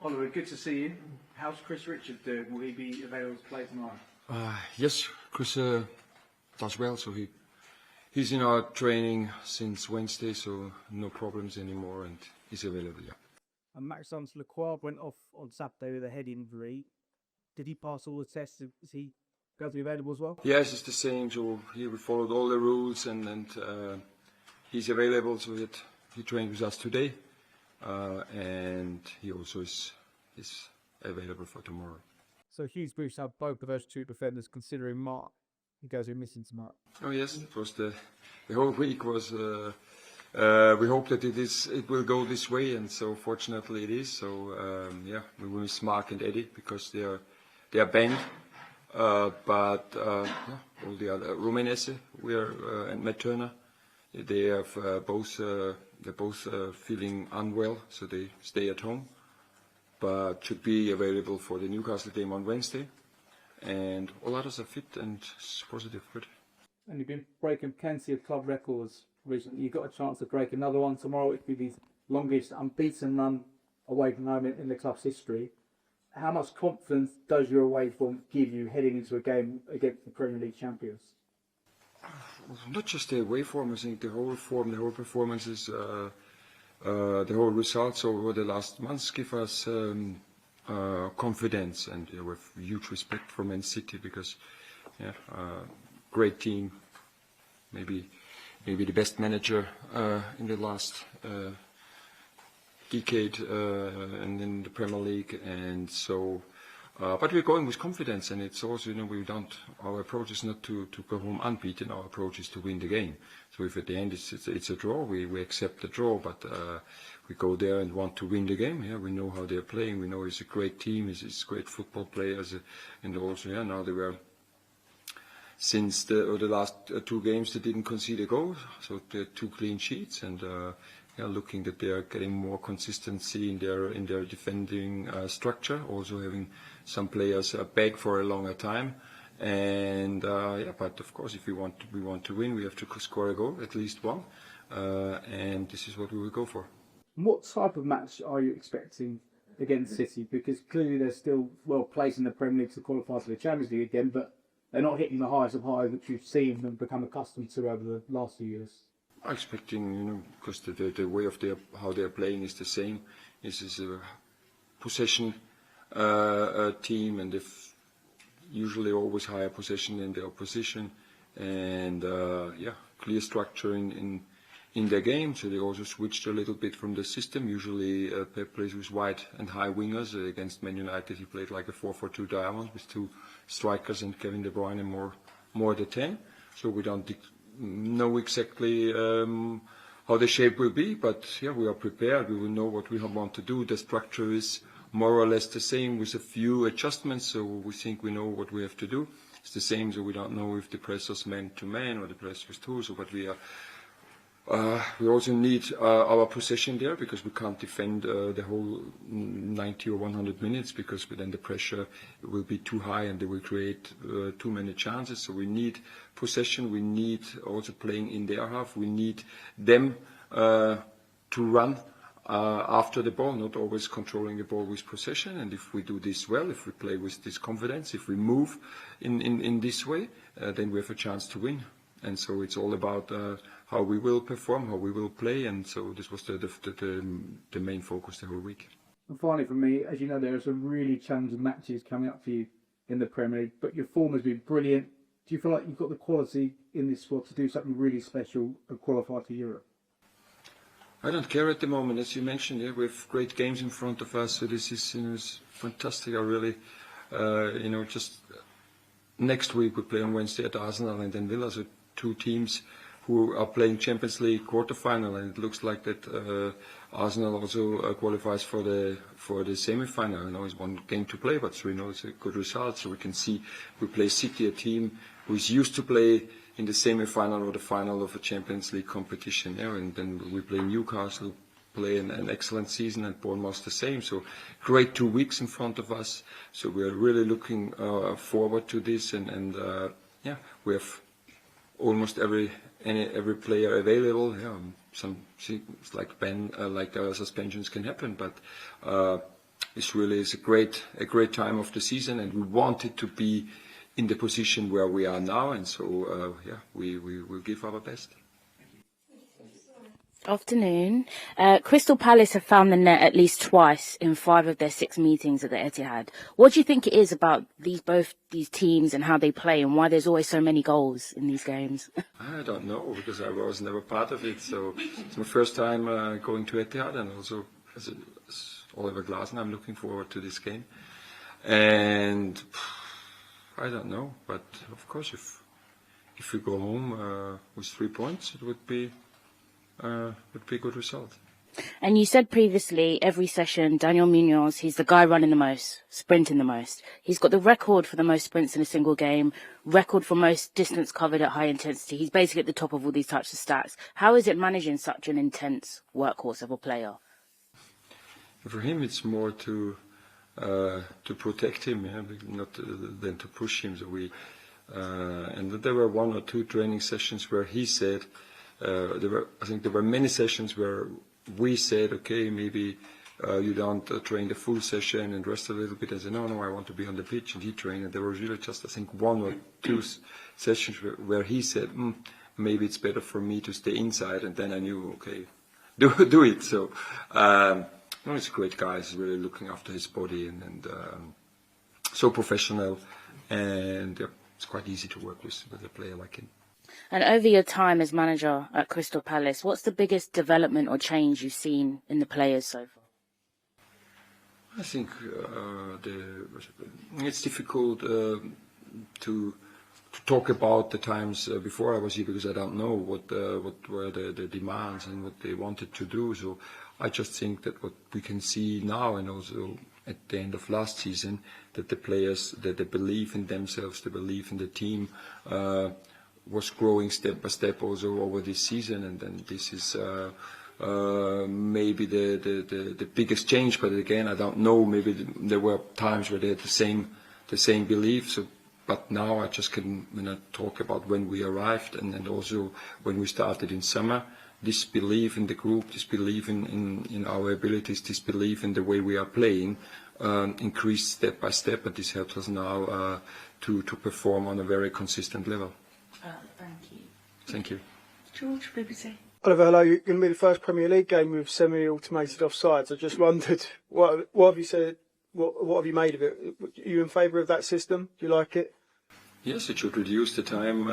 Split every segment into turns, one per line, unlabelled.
Oliver, good to see you. How's Chris Richards doing? Will he be available to play tomorrow?
Yes, Chris does well. So he's in our training since Wednesday, so no problems anymore, and he's available. Yeah.
And Maxence Lacroix went off on Saturday with a head injury. Did he pass all the tests? Is he going to be available as well?
Yes, it's the same. So we followed all the rules, and he's available. So he trained with us today, and he also is available for tomorrow.
So huge boost to have both of those two defenders, considering Marc. He goes in missing tomorrow.
Oh yes, it was the whole week was. We hope that it will go this way, and so fortunately it is. So we will miss Marc and Eddie because they are banned. But all the other Rumenese, and Matt Turner, they have they're both feeling unwell, so they stay at home. But should be available for the Newcastle game on Wednesday, and all others are fit and positive. Good.
And you've been breaking plenty of club records recently. You've got a chance to break another one tomorrow. It could be the longest unbeaten run away from home in the club's history. How much confidence does your away form give you heading into a game against the Premier League champions?
Not just the away form, I think the whole form, the whole performances, the whole results over the last months give us confidence, and we have huge respect for Man City because, great team, maybe the best manager in the last decade and in the Premier League, and so. But we're going with confidence, and it's also, our approach is not to go home unbeaten. Our approach is to win the game. So if at the end it's a draw, we accept the draw, but we go there and want to win the game. Yeah, we know how they're playing. We know it's a great team. It's great football players, and also now they were. Since the last two games, they didn't concede a goal, so they're 2 clean sheets, and looking that they are getting more consistency in their defending structure, also having some players back for a longer time, and but of course, if we want to win, we have to score a goal, at least one, and this is what we will go for.
What type of match are you expecting against City? Because clearly they're still well placed in the Premier League to qualify for the Champions League again, but they're not hitting the highest of highs which you've seen and become accustomed to over the last few years.
I'm expecting, because the way of how they're playing is the same. This is a possession team, and they've usually always higher possession than the opposition, and clear structure in their game. So they also switched a little bit from the system. Usually Pep plays with wide and high wingers. Against Man United, he played like a 4-4-2 diamond with 2 strikers and Kevin De Bruyne more the 10. So we don't know exactly how the shape will be, but we are prepared. We will know what we want to do. The structure is more or less the same with a few adjustments, so we think we know what we have to do. It's the same, so we don't know if the press is man to man or the press was two. So, but we also need our possession there, because we can't defend the whole 90 or 100 minutes, because then the pressure will be too high and they will create too many chances. So we need possession. We need also playing in their half. We need them to run after the ball, not always controlling the ball with possession. And if we do this well, if we play with this confidence, if we move in this way, then we have a chance to win. And so it's all about how we will perform, how we will play, and so this was the main focus the whole week.
And finally, for me, as you know, there are some really challenging matches coming up for you in the Premier League, but your form has been brilliant. Do you feel like you've got the quality in this squad to do something really special and qualify to Europe?
I don't care at the moment, as you mentioned. We have great games in front of us, so this is fantastic. I really, just next week we play on Wednesday at Arsenal and then Villa, so 2 teams who are playing Champions League quarterfinal, and it looks like that Arsenal also qualifies for the semi-final. I know it's 1 game to play, but we know it's a good result. So we can see we play City, a team who is used to play in the semi-final or the final of a Champions League competition. And then we play Newcastle, play an excellent season, and Bournemouth the same. So great 2 weeks in front of us. So we are really looking forward to this, and we have almost every player available. Some things like suspensions can happen, but is a great time of the season, and we wanted to be in the position where we are now, and so we will give our best.
Afternoon. Crystal Palace have found the net at least twice in 5 of their 6 meetings at the Etihad. What do you think it is about both these teams and how they play, and why there's always so many goals in these games?
I don't know, because I was never part of it. So it's my first time going to Etihad, and also as Oliver Glasner, I'm looking forward to this game. And I don't know, but of course, if we go home with 3 points, it would be a good result.
And you said previously, every session, Daniel Munoz, he's the guy running the most, sprinting the most. He's got the record for the most sprints in a single game, record for most distance covered at high intensity. He's basically at the top of all these types of stats. How is it managing such an intense workhorse of a player?
For him, it's more to protect him, not than to push him. So and there were 1 or 2 training sessions where he said, I think there were many sessions where we said, okay, maybe you don't train the full session and rest a little bit. I said, no, I want to be on the pitch, and he trained. And there was really just, I think, 1 or 2 sessions where he said, maybe it's better for me to stay inside. And then I knew, okay, do it. So, no, he's a great guy. He's really looking after his body and so professional. And it's quite easy to work with a player like him.
And over your time as manager at Crystal Palace, what's the biggest development or change you've seen in the players so far?
I think it's difficult to talk about the times before I was here, because I don't know what were the demands and what they wanted to do. So I just think that what we can see now, and also at the end of last season, that the players, that they believe in themselves, they believe in the team, was growing step by step also over this season, and then this is maybe the biggest change. But again, I don't know. Maybe there were times where they had the same belief. So, but now I just can talk about when we arrived, and also when we started in summer. This belief in the group, this belief in our abilities, this belief in the way we are playing, increased step by step, and this helps us now to perform on a very consistent level.
Thank you.
Thank you.
George, BBC.
Oliver, hello. You're going to be the first Premier League game with semi-automated offsides. I just wondered, what have you said? What have you made of it? Are you in favour of that system? Do you like it?
Yes, it should reduce the time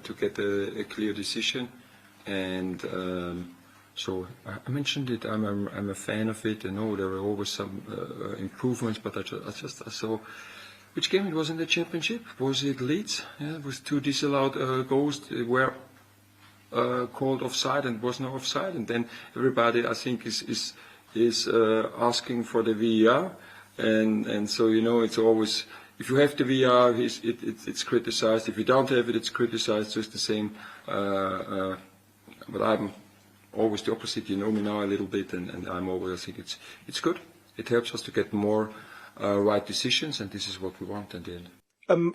to get a clear decision, and so I mentioned it. I'm a fan of it. I know there are always some improvements, but I saw. Which game it was in the championship? Was it Leeds? Yeah, it was 2 disallowed goals were called offside, and was no offside, and then everybody, I think, is asking for the VAR, and so it's always, if you have the VAR, it's criticized. If you don't have it, it's criticized. So it's the same. But I'm always the opposite. You know me now a little bit, and I'm always, I think it's good. It helps us to get more right decisions, and this is what we want at the end.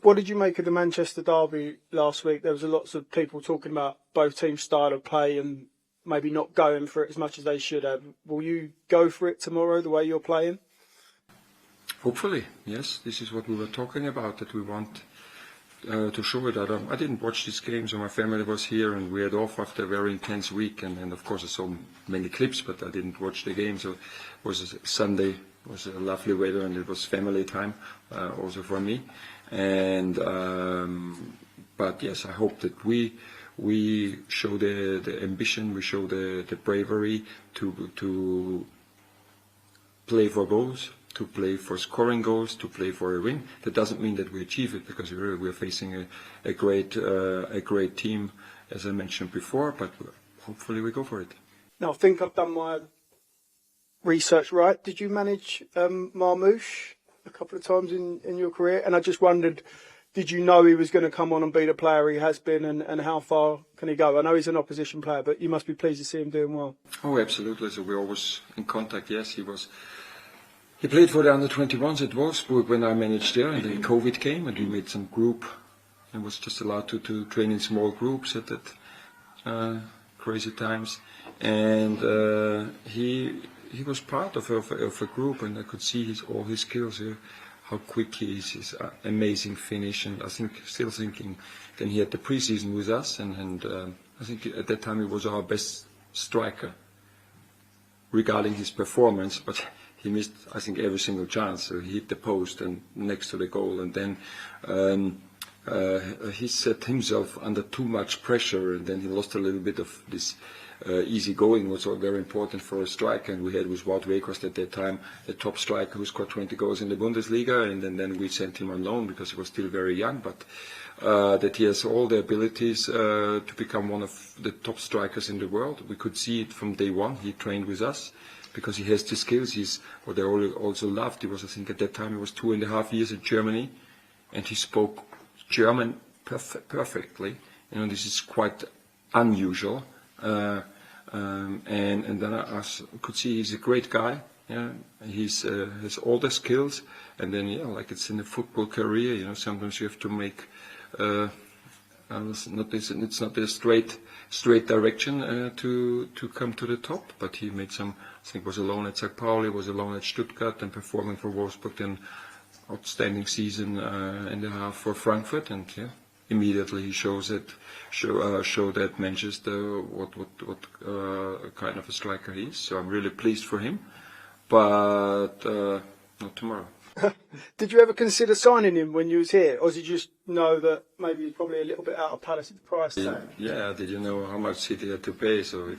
What did you make of the Manchester derby last week? There was lots of people talking about both teams' style of play and maybe not going for it as much as they should have. Will you go for it tomorrow the way you're playing?
Hopefully, yes. This is what we were talking about, that we want to show it. I didn't watch this game, so my family was here, and we had off after a very intense week, and of course I saw many clips, but I didn't watch the game. So it was a Sunday. It was a lovely weather, and it was family time also for me. And but yes, I hope that we show the ambition, we show the bravery to play for goals, to play for scoring goals, to play for a win. That doesn't mean that we achieve it, because we're facing a great team, as I mentioned before. But hopefully we go for it.
Now, I think I've done my research right. Did you manage Marmouche a couple of times in your career? And I just wondered, did you know he was going to come on and be the player he has been, and how far can he go? I know he's an opposition player, but you must be pleased to see him doing well.
Oh, absolutely. So we're always in contact. Yes, he played for the under-21s at Wolfsburg when I managed there, and then COVID came, and we made some group, and was just allowed to train in small groups at that crazy times. And he he was part of a group, and I could see all his skills here, how quick he is, his amazing finish, and I think still thinking. Then he had the preseason with us, and I think at that time he was our best striker regarding his performance, but he missed, I think, every single chance. So he hit the post and next to the goal, and then he set himself under too much pressure, and then he lost a little bit of this easy going, was very important for a striker. And we had with Wharton at that time the top striker who scored 20 goals in the Bundesliga, and then we sent him on loan because he was still very young, but that he has all the abilities to become one of the top strikers in the world. We could see it from day one. He trained with us because he has the skills. What I also loved, he was, I think at that time, he was 2.5 years in Germany, and he spoke German perfectly. You know, this is quite unusual. And then I could see he's a great guy. Yeah, he's has all the skills, and then like it's in a football career, sometimes you have to make. It's not a straight direction to come to the top, but he made some. I think was alone at St. Pauli, was alone at Stuttgart, and performing for Wolfsburg. Then outstanding season and a half for Frankfurt, and immediately he show that Manchester what kind of a striker he is. So I'm really pleased for him, but not tomorrow.
Did you ever consider signing him when you was here, or did you just know that maybe he's probably a little bit out of Palace's price tag?
Yeah, did you know how much City had to pay? So